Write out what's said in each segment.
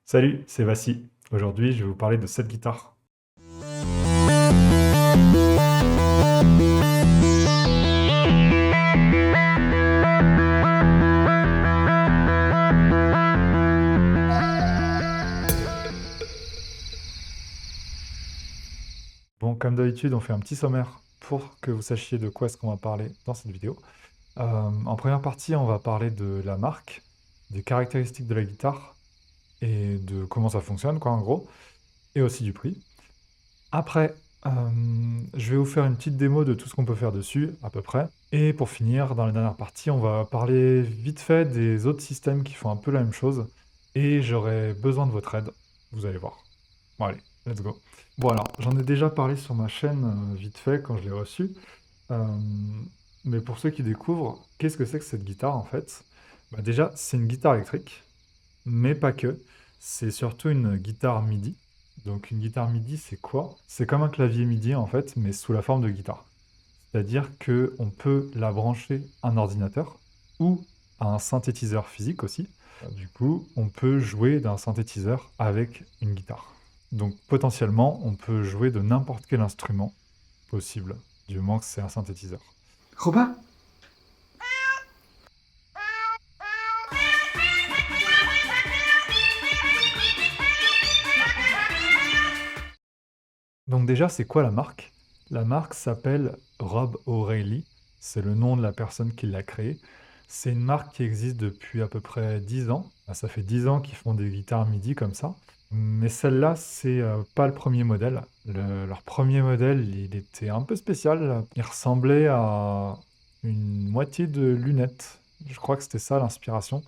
Salut, c'est Vassi. Aujourd'hui, je vais vous parler de cette guitare. Bon, comme d'habitude, on fait un petit sommaire pour que vous sachiez de quoi est-ce qu'on va parler dans cette vidéo. En première partie, on va parler de la marque, des caractéristiques de la guitare et de comment ça fonctionne, quoi, en gros, et aussi du prix. Après, je vais vous faire une petite démo de tout ce qu'on peut faire dessus, à peu près. Et pour finir, dans la dernière partie, on va parler vite fait des autres systèmes qui font un peu la même chose. Et j'aurai besoin de votre aide, vous allez voir. Bon allez, let's go. Bon alors, j'en ai déjà parlé sur ma chaîne vite fait quand je l'ai reçue. Euh, mais pour ceux qui découvrent, qu'est-ce que c'est que cette guitare en fait? Bah, déjà, c'est une guitare électrique, mais pas que. C'est surtout une guitare MIDI. Donc une guitare MIDI, c'est quoi? C'est comme un clavier MIDI en fait, mais sous la forme de guitare. C'est-à-dire que on peut la brancher à un ordinateur ou à un synthétiseur physique aussi. Du coup, on peut jouer d'un synthétiseur avec une guitare. Donc potentiellement, on peut jouer de n'importe quel instrument possible, du moment que c'est un synthétiseur. Robin? Donc déjà, c'est quoi la marque? La marque s'appelle Rob O'Reilly, c'est le nom de la personne qui l'a créée. C'est une marque qui existe depuis à peu près 10 ans. Ah, ça fait 10 ans qu'ils font des guitares MIDI comme ça. Mais celle-là, c'est pas le premier modèle. Leur premier modèle, il était un peu spécial. Il ressemblait à une moitié de lunettes. Je crois que c'était ça l'inspiration.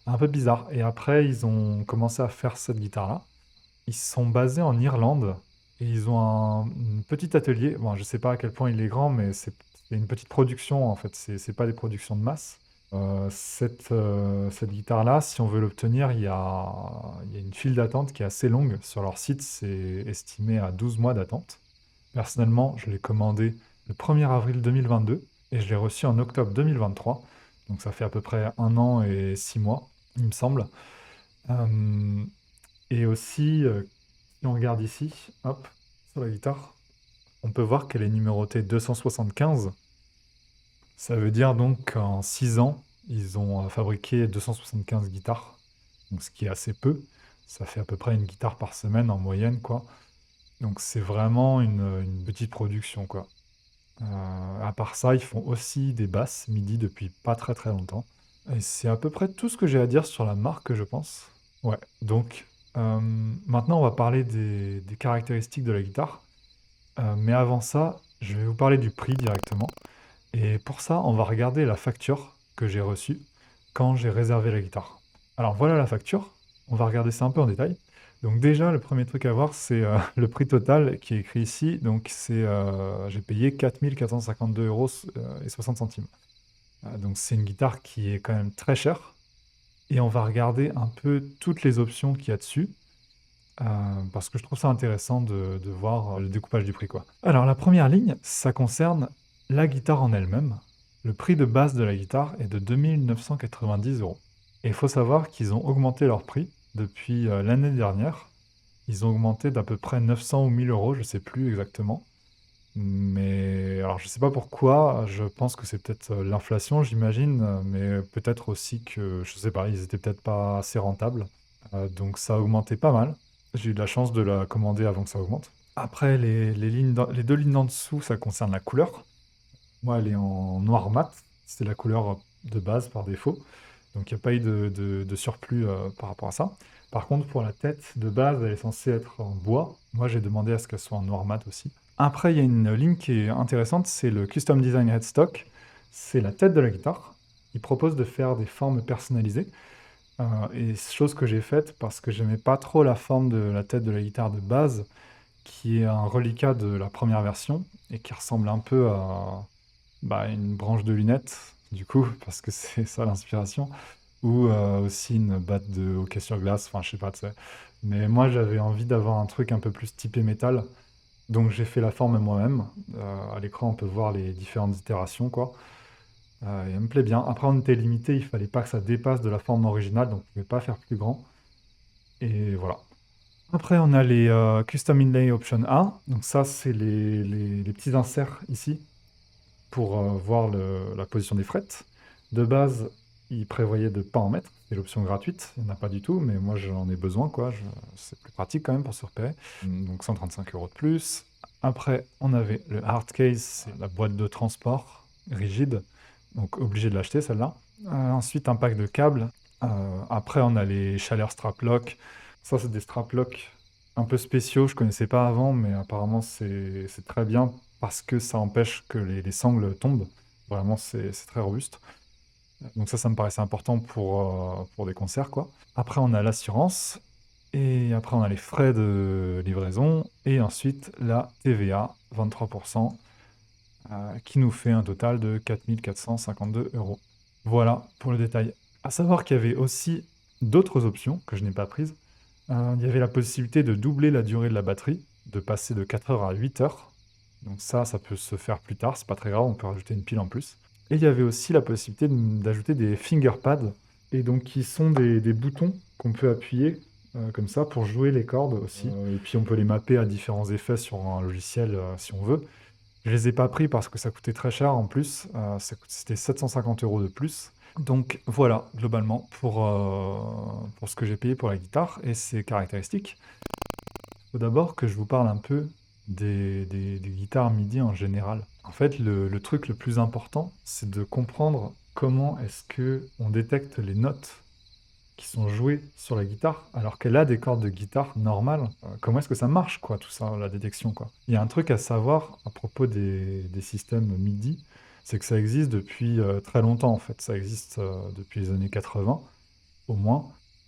Un peu bizarre. Et après, ils ont commencé à faire cette guitare-là. Ils sont basés en Irlande et ils ont un petit atelier. Bon, je sais pas à quel point il est grand, mais c'est une petite production en fait. C'est pas des productions de masse. Cette guitare-là, si on veut l'obtenir, il y a une file d'attente qui est assez longue. Sur leur site, c'est estimé à 12 mois d'attente. Personnellement, je l'ai commandé le 1er avril 2022 et je l'ai reçu en octobre 2023. Donc ça fait à peu près 1 an et 6 mois, il me semble. Euh, et aussi, si on regarde ici, hop, sur la guitare, on peut voir qu'elle est numérotée 275. Ça veut dire donc qu'en 6 ans, ils ont fabriqué 275 guitares, donc ce qui est assez peu. Ça fait à peu près une guitare par semaine en moyenne, quoi. Donc c'est vraiment une petite production, quoi. À part ça, ils font aussi des basses MIDI depuis pas très très longtemps. Et c'est à peu près tout ce que j'ai à dire sur la marque, je pense. Ouais, donc maintenant on va parler des caractéristiques de la guitare. Mais avant ça, je vais vous parler du prix directement. Et pour ça, on va regarder la facture que j'ai reçue quand j'ai réservé la guitare. Alors voilà la facture, on va regarder ça un peu en détail. Donc déjà, le premier truc à voir, c'est le prix total qui est écrit ici. Donc j'ai payé 4 452 € et 60 centimes. Donc c'est une guitare qui est quand même très chère. Et on va regarder un peu toutes les options qu'il y a dessus. Parce que je trouve ça intéressant de voir le découpage du prix, quoi. Alors, la première ligne, ça concerne la guitare en elle-même. Le prix de base de la guitare est de 2 990 €. Et il faut savoir qu'ils ont augmenté leur prix depuis l'année dernière. Ils ont augmenté d'à peu près 900 ou 1 000 €, je ne sais plus exactement. Mais alors, je ne sais pas pourquoi, je pense que c'est peut-être l'inflation, j'imagine, mais peut-être aussi que, je ne sais pas, ils étaient peut-être pas assez rentables. Donc ça a augmenté pas mal. J'ai eu de la chance de la commander avant que ça augmente. Après, les deux lignes d'en dessous, ça concerne la couleur. Moi, elle est en noir mat. C'est la couleur de base par défaut. Donc il n'y a pas eu de surplus par rapport à ça. Par contre, pour la tête de base, elle est censée être en bois. Moi, j'ai demandé à ce qu'elle soit en noir mat aussi. Après, il y a une ligne qui est intéressante, c'est le Custom Design Headstock. C'est la tête de la guitare. Il propose de faire des formes personnalisées. Et chose que j'ai faite parce que j'aimais pas trop la forme de la tête de la guitare de base, qui est un reliquat de la première version et qui ressemble un peu à une branche de lunettes, du coup, parce que c'est ça l'inspiration, ou aussi une batte de hockey sur glace, enfin je sais pas, tu sais. Mais moi j'avais envie d'avoir un truc un peu plus typé métal, donc j'ai fait la forme moi-même. À l'écran on peut voir les différentes itérations, quoi. Et elle me plaît bien. Après on était limité, il fallait pas que ça dépasse de la forme originale, donc on ne pouvait pas faire plus grand. Et voilà. Après, on a les Custom Inlay Option A. Donc ça, c'est les petits inserts ici pour voir la position des frettes. De base, il prévoyait de ne pas en mettre. C'est l'option gratuite. Il n'y en a pas du tout, mais moi, j'en ai besoin, quoi. C'est plus pratique quand même pour se repérer. Donc 135 € de plus. Après, on avait le hard case, c'est la boîte de transport rigide. Donc obligé de l'acheter, celle-là. Ensuite, un pack de câbles. Après, on a les chaleur strap lock. Ça, c'est des strap lock un peu spéciaux. Je connaissais pas avant, mais apparemment, c'est très bien parce que ça empêche que les sangles tombent. Vraiment, c'est très robuste. Donc ça me paraissait important pour des concerts, quoi. Après, on a l'assurance. Et après, on a les frais de livraison. Et ensuite, la TVA, 23%, qui nous fait un total de 4 452 €. Voilà pour le détail. À savoir qu'il y avait aussi d'autres options que je n'ai pas prises. Il y avait la possibilité de doubler la durée de la batterie, de passer de 4 heures à 8 heures. Donc ça peut se faire plus tard, c'est pas très grave, on peut rajouter une pile en plus. Et il y avait aussi la possibilité d'ajouter des finger pads, et donc qui sont des boutons qu'on peut appuyer comme ça pour jouer les cordes aussi. Et puis on peut les mapper à différents effets sur un logiciel si on veut. Je les ai pas pris parce que ça coûtait très cher en plus, c'était 750 € de plus. Donc voilà, globalement, pour ce que j'ai payé pour la guitare et ses caractéristiques. Il faut d'abord que je vous parle un peu des guitares MIDI en général. En fait, le truc le plus important, c'est de comprendre comment est-ce que on détecte les notes qui sont jouées sur la guitare alors qu'elle a des cordes de guitare normales. Comment est-ce que ça marche, quoi, tout ça, la détection, quoi. Il y a un truc à savoir à propos des systèmes MIDI, c'est que ça existe depuis très longtemps, en fait. Ça existe depuis les années 80 au moins.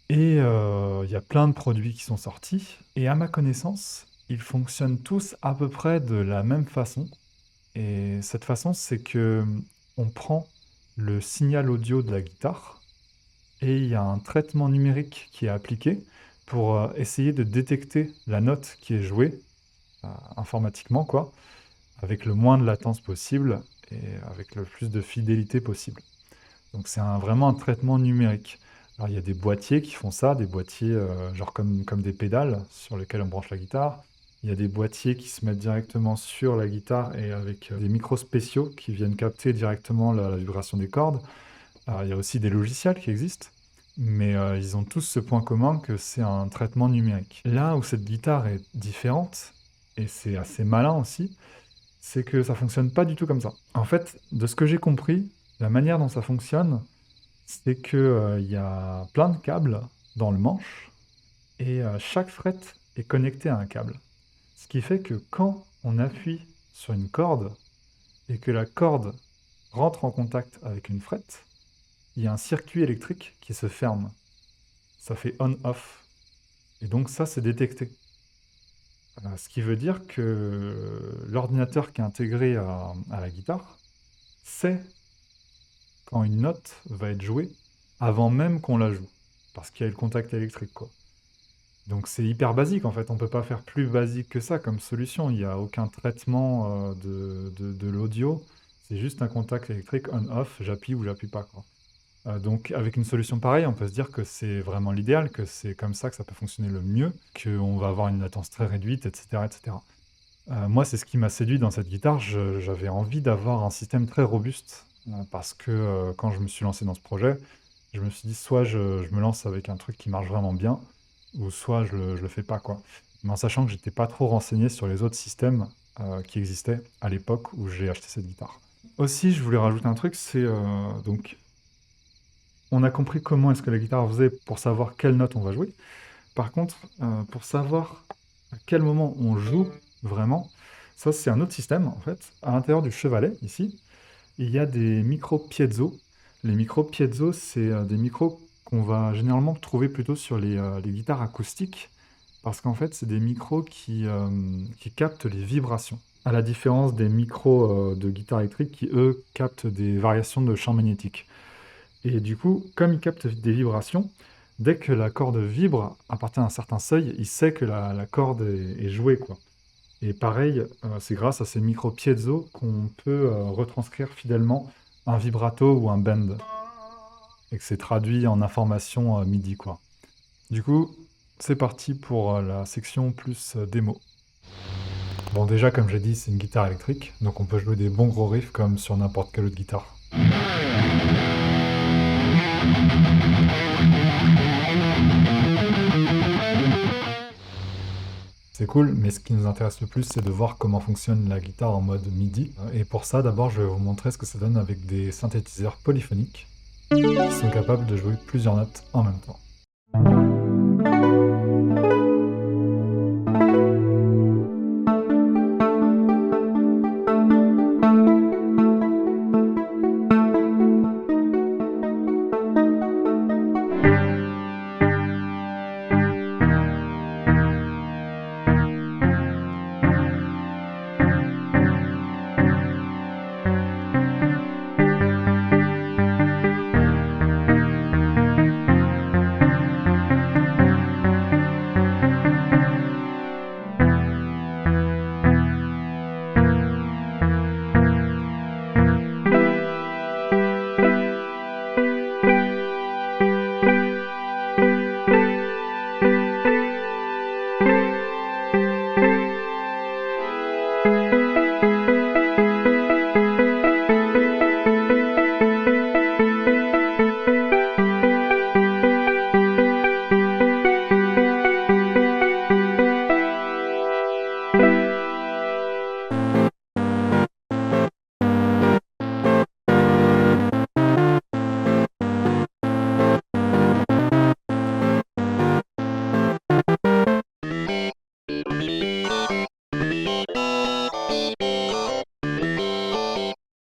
Et il y a plein de produits qui sont sortis. Et à ma connaissance, ils fonctionnent tous à peu près de la même façon. Et cette façon, c'est que on prend le signal audio de la guitare et il y a un traitement numérique qui est appliqué pour essayer de détecter la note qui est jouée informatiquement, quoi, avec le moins de latence possible et avec le plus de fidélité possible. Donc c'est vraiment un traitement numérique. Alors il y a des boîtiers qui font ça, des boîtiers genre comme des pédales sur lesquels on branche la guitare. Il y a des boîtiers qui se mettent directement sur la guitare et avec des micros spéciaux qui viennent capter directement la vibration des cordes. Alors, il y a aussi des logiciels qui existent, mais ils ont tous ce point commun que c'est un traitement numérique. Là où cette guitare est différente, et c'est assez malin aussi, c'est que ça fonctionne pas du tout comme ça. En fait, de ce que j'ai compris, la manière dont ça fonctionne, c'est que, il y a plein de câbles dans le manche et chaque fret est connecté à un câble. Ce qui fait que quand on appuie sur une corde et que la corde rentre en contact avec une fret, il y a un circuit électrique qui se ferme. Ça fait on-off et donc ça, c'est détecté. Ce qui veut dire que l'ordinateur qui est intégré à la guitare sait quand une note va être jouée avant même qu'on la joue, parce qu'il y a eu le contact électrique, quoi. Donc c'est hyper basique en fait, on peut pas faire plus basique que ça comme solution. Il n'y a aucun traitement de l'audio, c'est juste un contact électrique on-off, j'appuie ou j'appuie pas, quoi. Donc avec une solution pareille, on peut se dire que c'est vraiment l'idéal, que c'est comme ça que ça peut fonctionner le mieux, qu'on va avoir une latence très réduite, etc. etc. Moi, c'est ce qui m'a séduit dans cette guitare. J'avais envie d'avoir un système très robuste parce que quand je me suis lancé dans ce projet, je me suis dit soit je me lance avec un truc qui marche vraiment bien, ou soit je le fais pas, quoi. Mais en sachant que j'étais pas trop renseigné sur les autres systèmes qui existaient à l'époque où j'ai acheté cette guitare. Aussi, je voulais rajouter un truc, c'est donc on a compris comment est-ce que la guitare faisait pour savoir quelle note on va jouer. Par contre, pour savoir à quel moment on joue vraiment, ça c'est un autre système en fait. À l'intérieur du chevalet, ici, il y a des micros piezo. Les micros piezo, c'est des micros qu'on va généralement trouver plutôt sur les guitares acoustiques, parce qu'en fait, c'est des micros qui captent les vibrations. À la différence des micros de guitare électrique qui, eux, captent des variations de champ magnétique. Et du coup, comme il capte des vibrations, dès que la corde vibre à partir d'un certain seuil, il sait que la corde est jouée, quoi. Et pareil, c'est grâce à ces micro piezo qu'on peut retranscrire fidèlement un vibrato ou un bend, et que c'est traduit en information MIDI, quoi. Du coup, C'est parti pour la section plus démo. Bon, déjà, comme j'ai dit, c'est une guitare électrique, donc on peut jouer des bons gros riffs comme sur n'importe quelle autre guitare. C'est cool, mais ce qui nous intéresse le plus, c'est de voir comment fonctionne la guitare en mode MIDI. Et pour ça, d'abord, je vais vous montrer ce que ça donne avec des synthétiseurs polyphoniques qui sont capables de jouer plusieurs notes en même temps.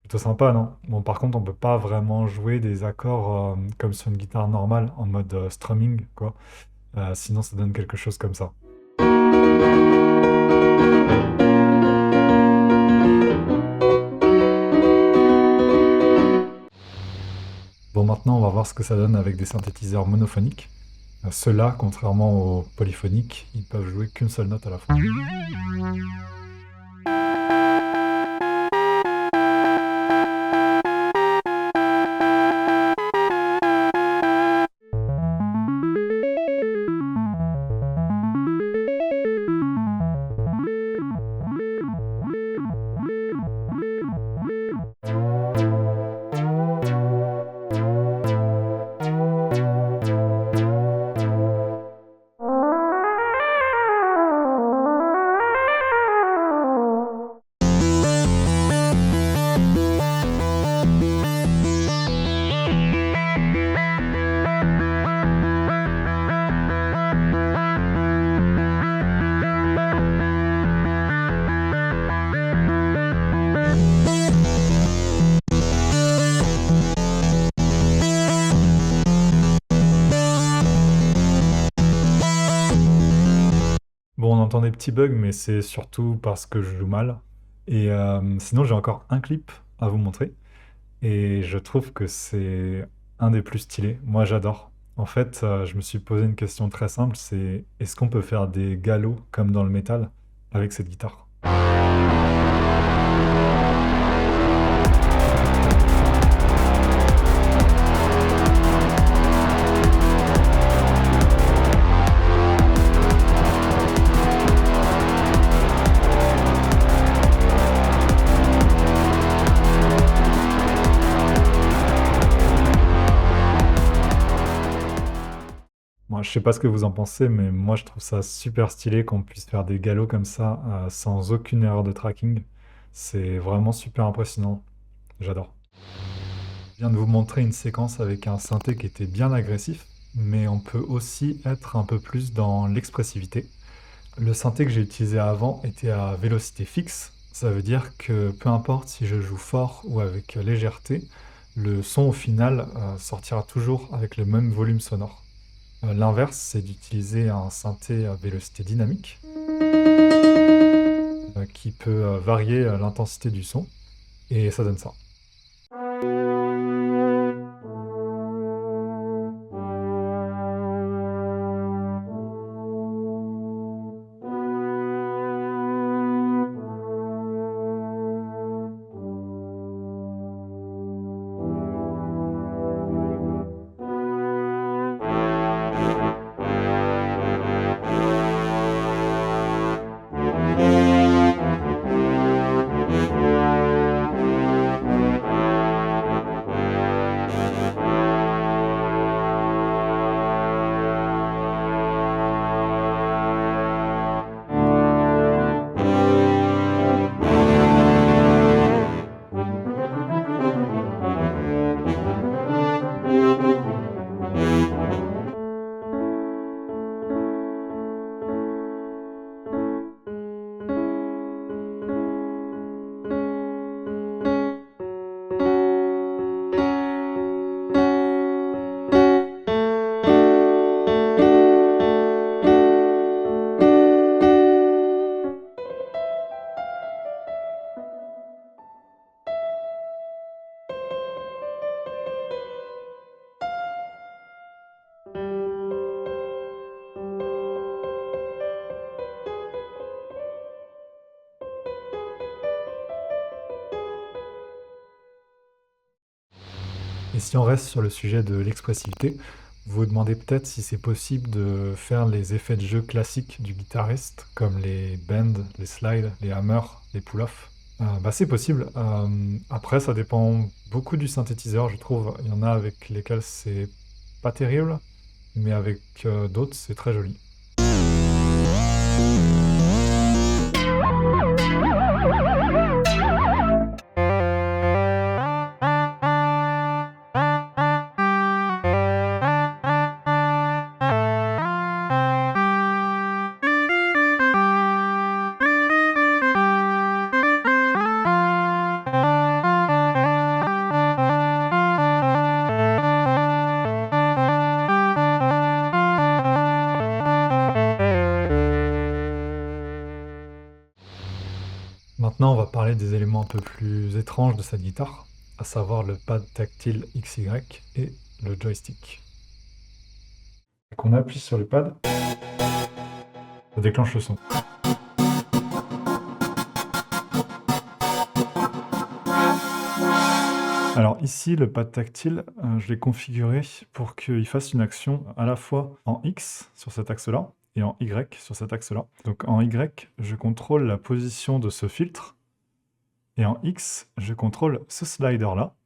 Plutôt sympa, non? Bon, par contre, on peut pas vraiment jouer des accords comme sur une guitare normale, en mode strumming, quoi. Sinon, ça donne quelque chose comme ça. Bon, maintenant, on va voir ce que ça donne avec des synthétiseurs monophoniques. Ceux-là, contrairement aux polyphoniques, ils peuvent jouer qu'une seule note à la fois. Bon, on entend des petits bugs, mais c'est surtout parce que je joue mal. Et sinon, j'ai encore un clip à vous montrer. Et je trouve que c'est un des plus stylés. Moi, j'adore. En fait, je me suis posé une question très simple, c'est est-ce qu'on peut faire des galops comme dans le métal avec cette guitare? Moi, je sais pas ce que vous en pensez, mais moi, je trouve ça super stylé qu'on puisse faire des galops comme ça, sans aucune erreur de tracking. C'est vraiment super impressionnant. J'adore. Je viens de vous montrer une séquence avec un synthé qui était bien agressif, mais on peut aussi être un peu plus dans l'expressivité. Le synthé que j'ai utilisé avant était à vélocité fixe. Ça veut dire que peu importe si je joue fort ou avec légèreté, le son au final sortira toujours avec le même volume sonore. L'inverse, c'est d'utiliser un synthé à vélocité dynamique qui peut varier l'intensité du son et ça donne ça. Et si on reste sur le sujet de l'expressivité, vous vous demandez peut-être si c'est possible de faire les effets de jeu classiques du guitariste, comme les bends, les slides, les hammers, les pull-offs. Bah, c'est possible. Après, ça dépend beaucoup du synthétiseur, je trouve. Il y en a avec lesquels c'est pas terrible, mais avec d'autres, c'est très joli. Maintenant, on va parler des éléments un peu plus étranges de cette guitare, à savoir le pad tactile XY et le joystick. Quand on appuie sur le pad, ça déclenche le son. Alors ici, le pad tactile, je l'ai configuré pour qu'il fasse une action à la fois en X sur cet axe-là et en Y sur cet axe-là. Donc en Y, je contrôle la position de ce filtre et en X, je contrôle ce slider-là.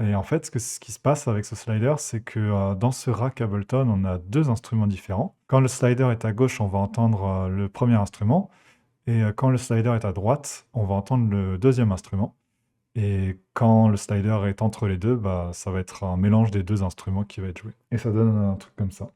Et en fait, ce qui se passe avec ce slider, c'est que dans ce rack Ableton, on a deux instruments différents. Quand le slider est à gauche, on va entendre le premier instrument, et quand le slider est à droite, on va entendre le deuxième instrument. Et quand le slider est entre les deux, bah, ça va être un mélange des deux instruments qui va être joué. Et ça donne un truc comme ça.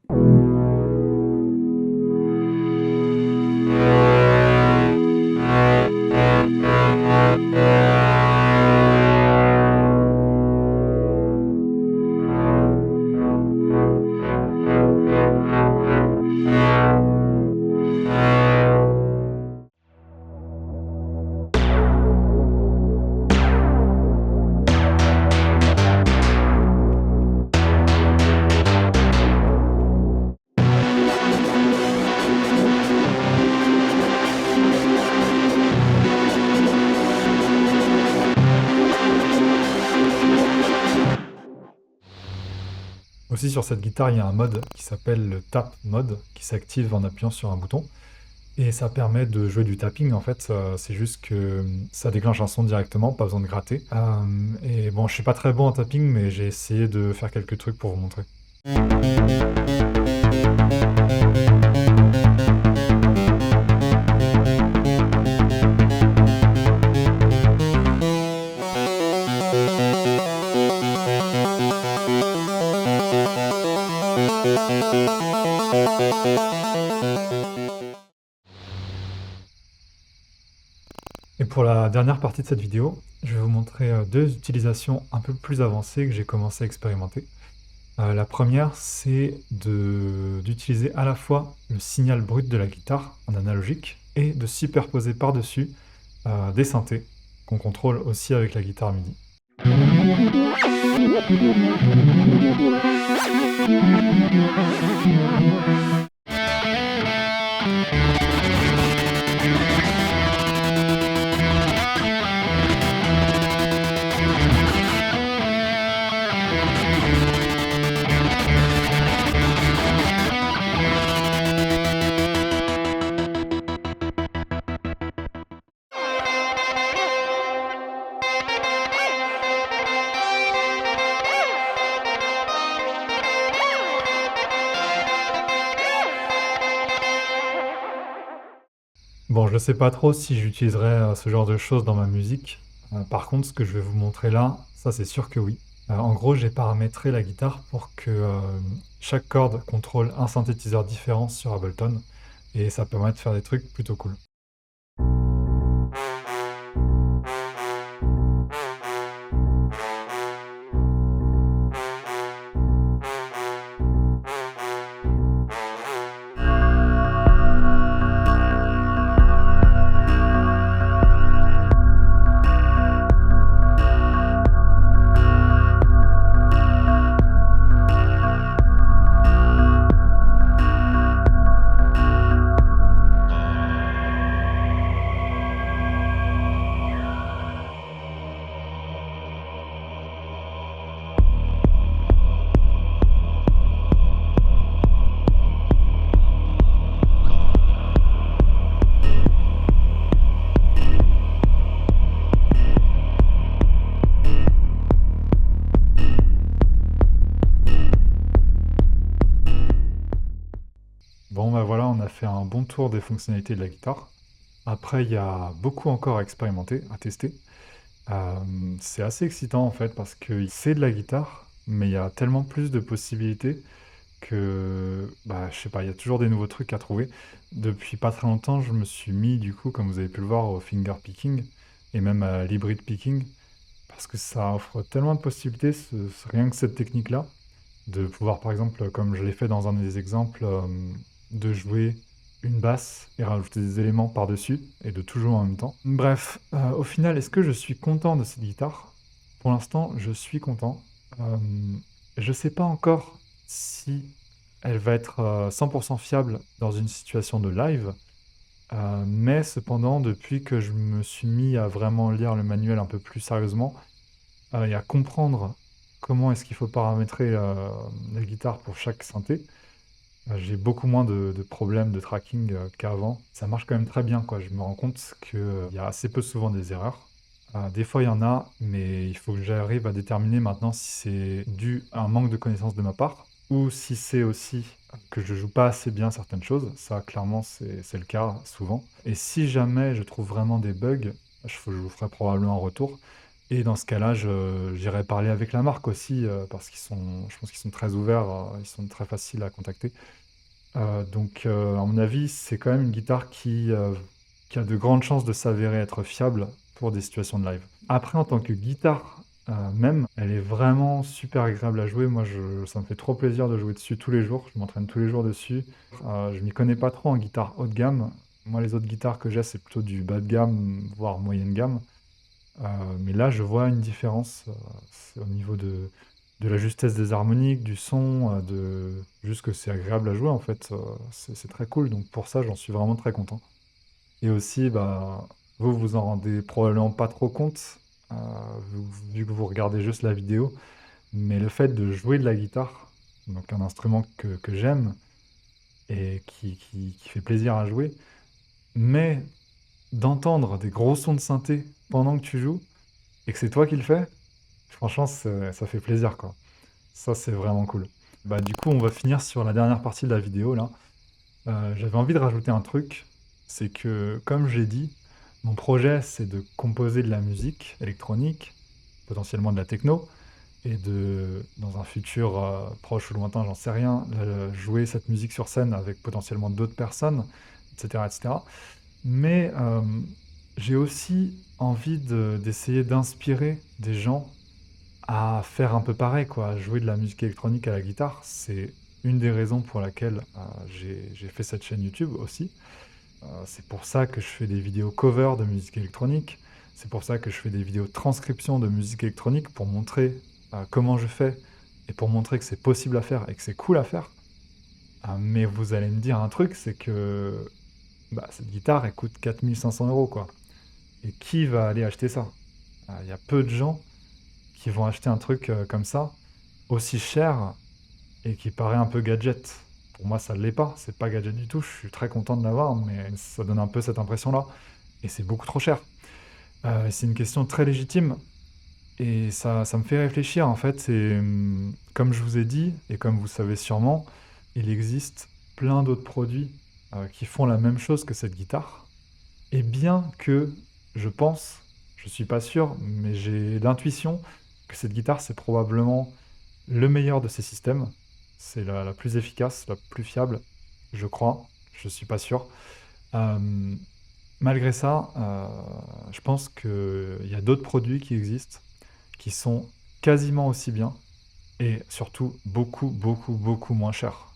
Aussi sur cette guitare, il y a un mode qui s'appelle le tap mode, qui s'active en appuyant sur un bouton. Et ça permet de jouer du tapping, en fait, c'est juste que ça déclenche un son directement, pas besoin de gratter. Et bon, je suis pas très bon en tapping, mais j'ai essayé de faire quelques trucs pour vous montrer. Et pour la dernière partie de cette vidéo, je vais vous montrer deux utilisations un peu plus avancées que j'ai commencé à expérimenter. La première, c'est d'utiliser à la fois le signal brut de la guitare en analogique et de superposer par-dessus des synthés qu'on contrôle aussi avec la guitare MIDI. Bon, je ne sais pas trop si j'utiliserai ce genre de choses dans ma musique. Par contre, ce que je vais vous montrer là, ça c'est sûr que oui. En gros, j'ai paramétré la guitare pour que chaque corde contrôle un synthétiseur différent sur Ableton, et ça permet de faire des trucs plutôt cool. fait un bon tour des fonctionnalités de la guitare. Après, il y a beaucoup encore à expérimenter, à tester. C'est assez excitant en fait parce que c'est de la guitare, mais il y a tellement plus de possibilités que, bah, je sais pas, il y a toujours des nouveaux trucs à trouver. Depuis pas très longtemps, je me suis mis du coup, comme vous avez pu le voir, au finger picking et même à l'hybrid picking parce que ça offre tellement de possibilités, rien que cette technique-là, de pouvoir par exemple, comme je l'ai fait dans un des exemples, de jouer une basse et rajouter des éléments par-dessus et de tout jouer en même temps. Bref, au final, est-ce que je suis content de cette guitare? Pour l'instant, je suis content. Je sais pas encore si elle va être, 100 fiable dans une situation de live, mais cependant, depuis que je me suis mis à vraiment lire le manuel un peu plus sérieusement, et à comprendre comment est-ce qu'il faut paramétrer, la guitare pour chaque synthé, j'ai beaucoup moins de problèmes de tracking, qu'avant. Ça marche quand même très bien, quoi. Je me rends compte qu'il y a assez peu souvent des erreurs. Des fois, il y en a, mais il faut que j'arrive à déterminer maintenant si c'est dû à un manque de connaissance de ma part ou si c'est aussi que je joue pas assez bien certaines choses. Ça, clairement, c'est le cas souvent. Et si jamais je trouve vraiment des bugs, je vous ferai probablement un retour. Et dans ce cas-là, j'irai parler avec la marque aussi, parce je pense qu'ils sont très ouverts, ils sont très faciles à contacter. À mon avis, c'est quand même une guitare qui a de grandes chances de s'avérer être fiable pour des situations de live. Après, en tant que guitare, même, elle est vraiment super agréable à jouer. Moi, ça me fait trop plaisir de jouer dessus tous les jours. Je m'entraîne tous les jours dessus. Je m'y connais pas trop en guitare haut de gamme. Moi, les autres guitares que j'ai, c'est plutôt du bas de gamme, voire moyenne gamme. Mais là, je vois une différence, c'est au niveau de la justesse des harmoniques, du son, juste que c'est agréable à jouer en fait, c'est très cool, donc pour ça, j'en suis vraiment très content. Et aussi, bah, vous vous en rendez probablement pas trop compte, heu, vu que vous regardez juste la vidéo, mais le fait de jouer de la guitare, donc un instrument que j'aime et qui fait plaisir à jouer, mais d'entendre des gros sons de synthé pendant que tu joues et que c'est toi qui le fais, franchement, ça fait plaisir, quoi. Ça, c'est vraiment cool. Bah, du coup, on va finir sur la dernière partie de la vidéo, là. J'avais envie de rajouter un truc, c'est que, comme j'ai dit, mon projet, c'est de composer de la musique électronique, potentiellement de la techno, et dans un futur proche ou lointain, j'en sais rien, jouer cette musique sur scène avec potentiellement d'autres personnes, etc., etc. Mais j'ai aussi envie d'essayer d'inspirer des gens à faire un peu pareil, quoi. Jouer de la musique électronique à la guitare, c'est une des raisons pour laquelle, j'ai fait cette chaîne YouTube aussi. C'est pour ça que je fais des vidéos cover de musique électronique. C'est pour ça que je fais des vidéos de transcription de musique électronique pour montrer, comment je fais et pour montrer que c'est possible à faire et que c'est cool à faire. Mais vous allez me dire un truc, c'est que, bah, cette guitare, elle coûte 4 500 € quoi. Et qui va aller acheter ça? Il y a peu de gens qui vont acheter un truc, comme ça, aussi cher et qui paraît un peu gadget. Pour moi, ça ne l'est pas, c'est pas gadget du tout. Je suis très content de l'avoir, mais ça donne un peu cette impression-là et c'est beaucoup trop cher. C'est une question très légitime et ça me fait réfléchir, en fait. Comme je vous ai dit et comme vous savez sûrement, il existe plein d'autres produits, qui font la même chose que cette guitare et bien que je pense, je suis pas sûr, mais j'ai l'intuition que cette guitare, c'est probablement le meilleur de ces systèmes. C'est la plus efficace, la plus fiable, je crois. Je suis pas sûr. Hem, Malgré ça, je pense qu'il y a d'autres produits qui existent, qui sont quasiment aussi bien et surtout beaucoup, beaucoup, beaucoup moins chers.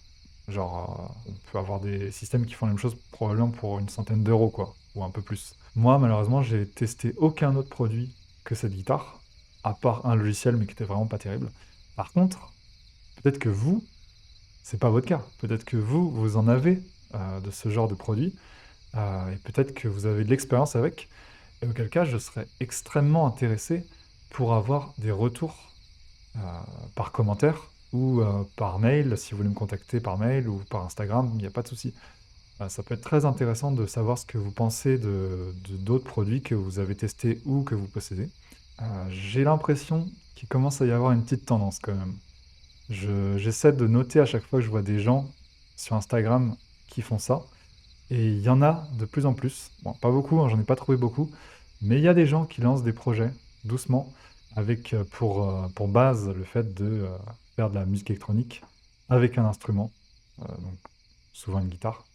Genre, on peut avoir des systèmes qui font la même chose probablement pour une centaine d'euros, quoi, ou un peu plus. Moi, malheureusement, j'ai testé aucun autre produit que cette guitare, à part un logiciel, mais qui était vraiment pas terrible. Par contre, peut-être que vous, c'est pas votre cas. Peut-être que vous en avez, de ce genre de produit, et peut-être que vous avez de l'expérience avec et auquel cas je serais extrêmement intéressé pour avoir des retours, heu, par commentaire ou, par mail. Si vous voulez me contacter par mail ou par Instagram, il y a pas de souci. Ça peut être très intéressant de savoir ce que vous pensez de d'autres produits que vous avez testés ou que vous possédez. J'ai l'impression qu'il commence à y avoir une petite tendance quand même. J'essaie de noter à chaque fois que je vois des gens sur Instagram qui font ça Et il y en a de plus en plus. Bon, pas beaucoup, hein, j'en ai pas trouvé beaucoup, mais il y a des gens qui lancent des projets doucement avec, pour base le fait de, faire de la musique électronique avec un instrument, donc souvent une guitare.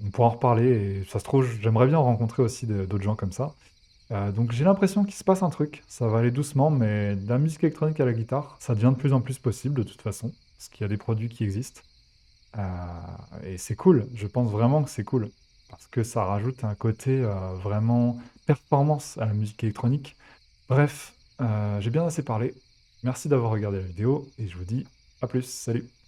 On pourra en reparler et ça se trouve, j'aimerais bien rencontrer aussi d'autres gens comme ça. Donc j'ai l'impression qu'il se passe un truc, ça va aller doucement, mais de la musique électronique à la guitare, ça devient de plus en plus possible de toute façon, parce qu'il y a des produits qui existent. Et c'est cool, je pense vraiment que c'est cool, parce que ça rajoute un côté, vraiment performance à la musique électronique. Bref, j'ai bien assez parlé. Merci d'avoir regardé la vidéo et je vous dis à plus, salut!